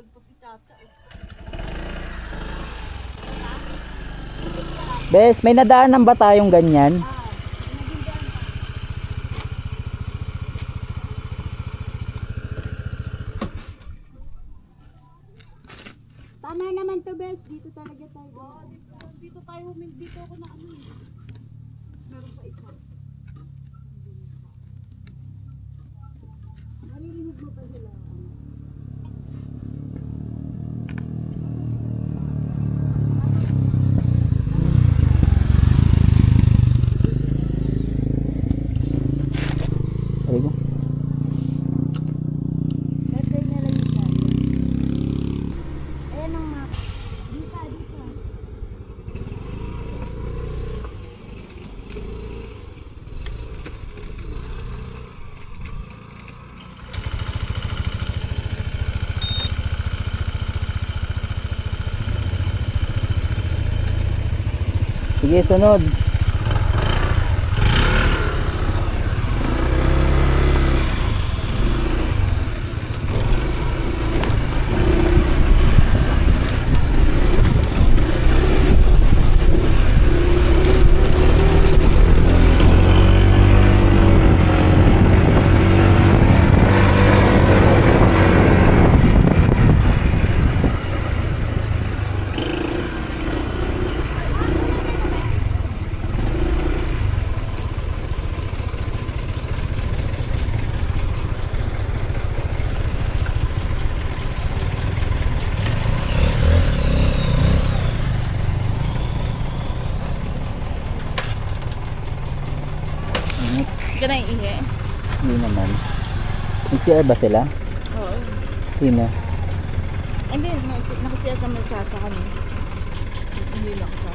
po si Chacha. Bes, may nadaanan ba tayong ganyan? Tama naman to, Bes. Dito talaga tayo. Dito tayo, dito ako na ano eh. Tapos meron pa isa. Maririnig mo pa sila. Sabi ko, Birthday na lang yung tayo. Ayan ang map. Dito, dito. sige, sunod. Hindi ka na iihi? Hindi naman. Nag-CR ba sila? Oo. Sino? Hindi, nakasiya kami Chacha kami. Hindi lang siya.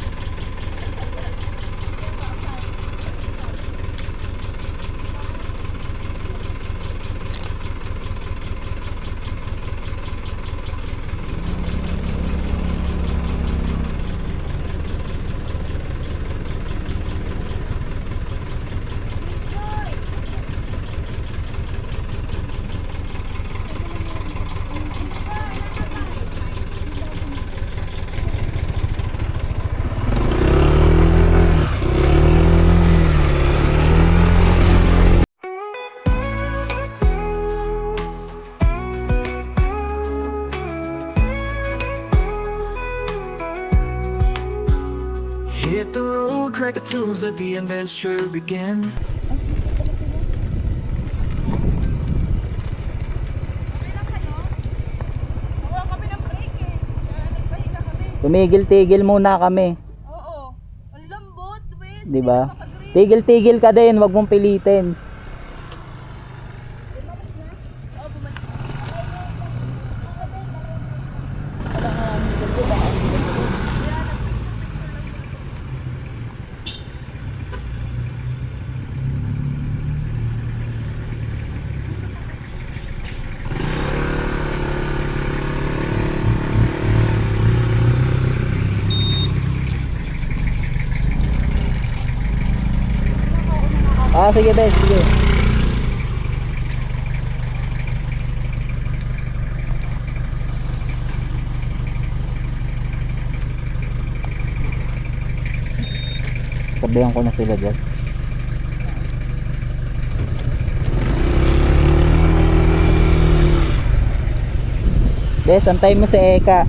Hit the road, crack the tunes, let the adventure begin. Wala kami ng break eh. Kaya nagpahinga kami. Tumigil-tigil muna kami. Oo. Ang lambot, Wes. Di ba? Tigil-tigil ka din, wag mong pilitin. Ah, sige, Bes, sige. Sabihan ko na sila, Bes. Bes, antay mo si Eka.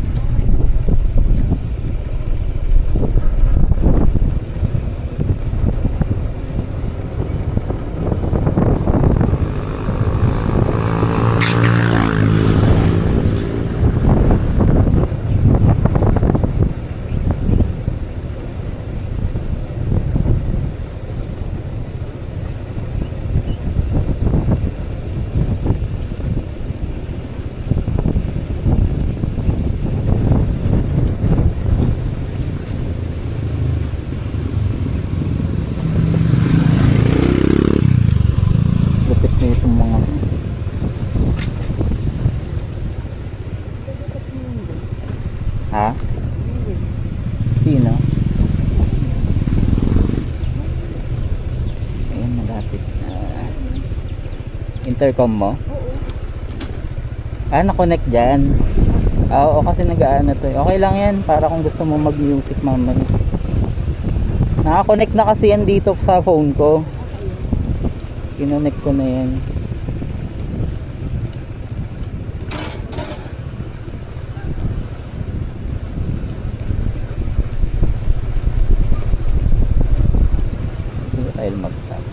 Ha? Sino? Ayun, malapit. Intercom mo? Oo. Ah, na-connect dyan. Oo, kasi nag-aano to eh. Okay lang yan, para kung gusto mo mag-music mamaya. Naka-connect na kasi yan dito sa phone ko. Kinonnect ko na yan. Dito tayo mag-pass.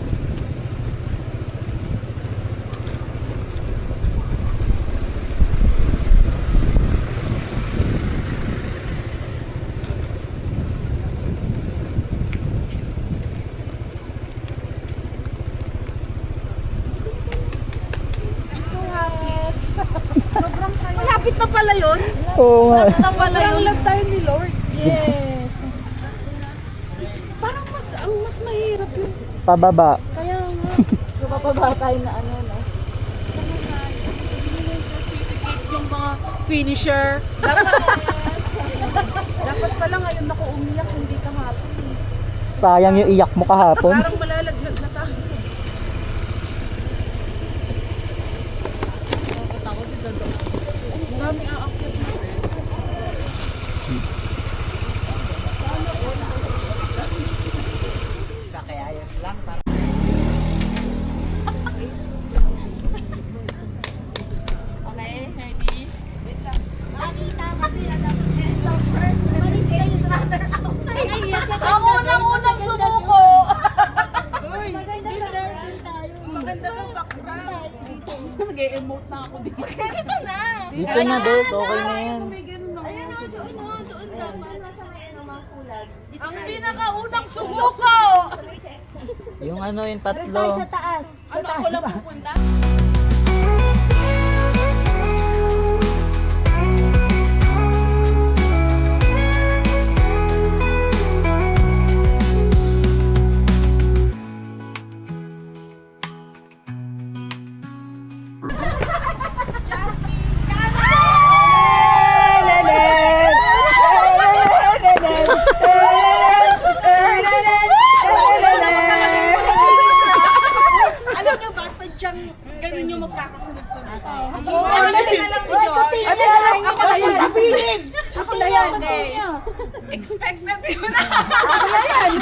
Malapit na pala yun. Oo nga. Last na pala yun. Lang tayo ni Lord. Yes. Parang mas mahirap yung Pababa. kaya nga. Kapapaba tayo na ano, no? Yung mga finisher. Dapat pala ngayon ako umiyak, hindi kahapon. Sayang yung iyak mo kahapon. Parang malalaglag na tayo. Takot dito doon. Ang daming aakyat na. Ang unang-unang sumuko. Maganda daw background. Nag-e-emote na ako dito. Ganito na. Dito na, Bes. Okay na yan. Ang pinakaunang sumuko. Yung ano, yung Tayo tatlo. sa taas. Sa taas. Ako lang pupunta. Alam nyo ba, sadyang ganun yung magkakasunod-sunod. Dali na lang ni George. Ako na yan. Sabihin! Ako na yan. Expected yun.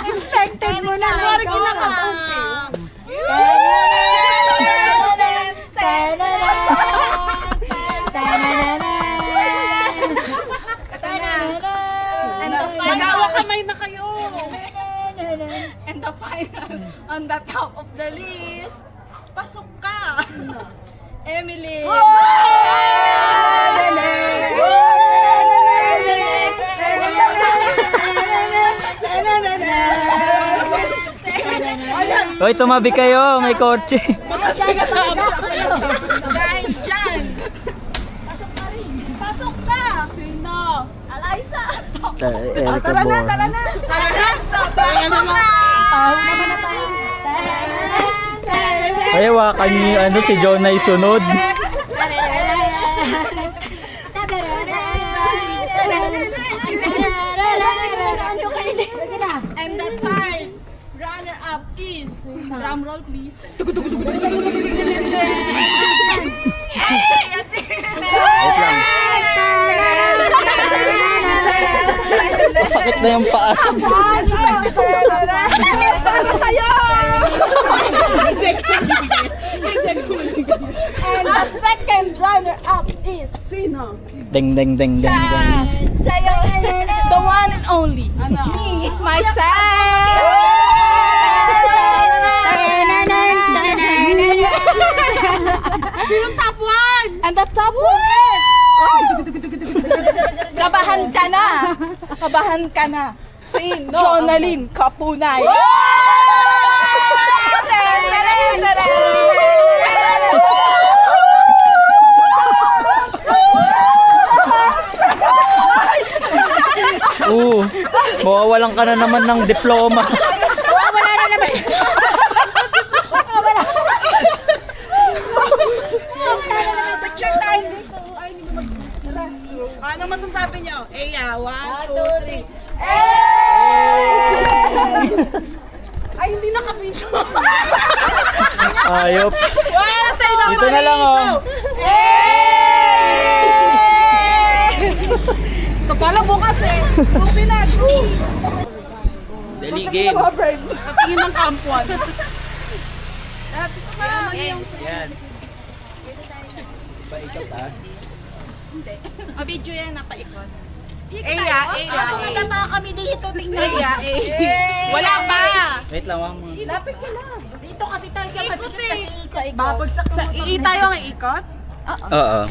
Expected mo na. Sorry, kinaka. Magawa kamay na kayo. And the final, on the top of the list, pasok ka. Emily. Hoy, tumabi kayo. May kotse. Dahil dyan. Pasok ka. Sino? Eliza. Tara na, Tara na, sabay mo na. Ay, wakan niyo yung ano, si John ay sunod. And the third runner-up is, drum roll please. Sakit na yung paa. Para sa'yo! And the second runner-up is, sino? Deng, deng, deng, deng, deng. Siya yung the one and only. Me, myself! Sinong top one? And the top one is... Kabahan ka na! Kabahan ka na! Sino? Jonalyn Kapunay! Mawawalan ka na naman ng diploma. Wala na naman! Picture tayo guys. So, ay, hindi mo mag-tara. Ano masasabi nyo? Eya, 1, 2, 3. Ay, hindi nakapito. Ayop. Wala tayo na Dito na lang oh. Game. Patingin ng kampuan. Yan. Paikot ah. Video yan, napaikot. Eya. Nadapa kami dito, tingnan. Eya. Wala pa. Wait lang, wag mo. Lapit ka lang. Dito kasi tayo sa masikip kasi ikot. Babagsak sa tayo ang ikot? Oo.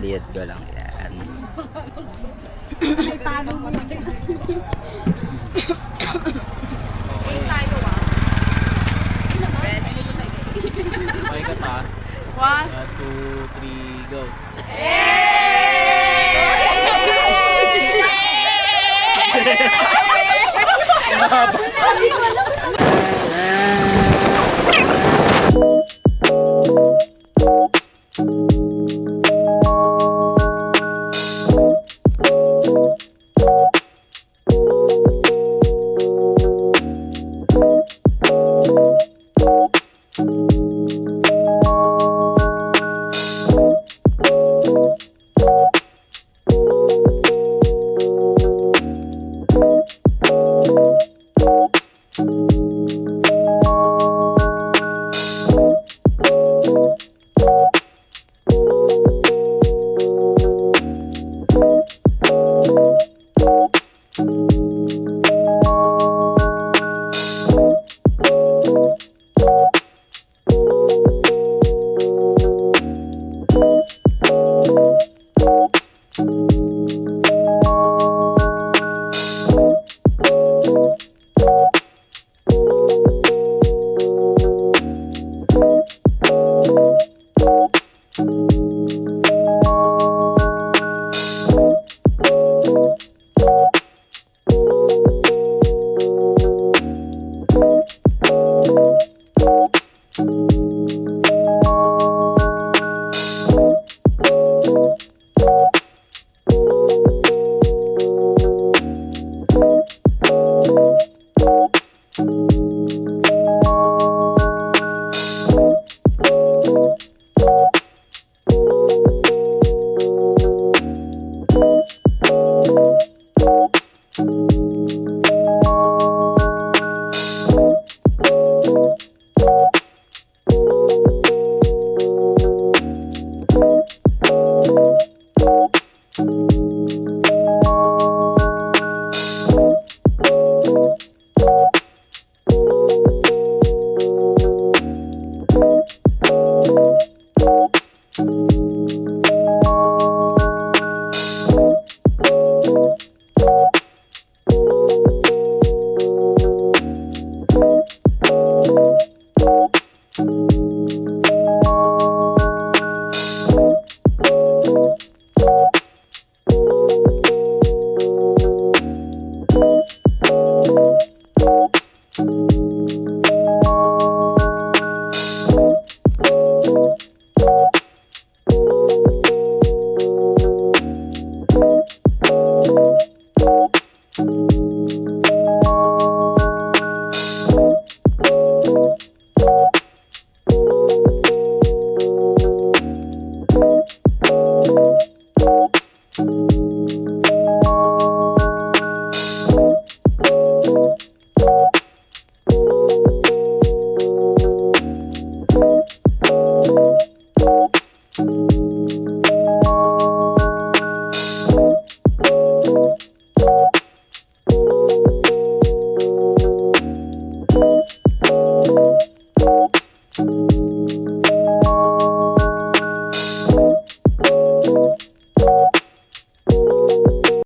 Lihat ko lang yan. Tayo ah. Paikot ah. 1, 2, 3, go. Hey!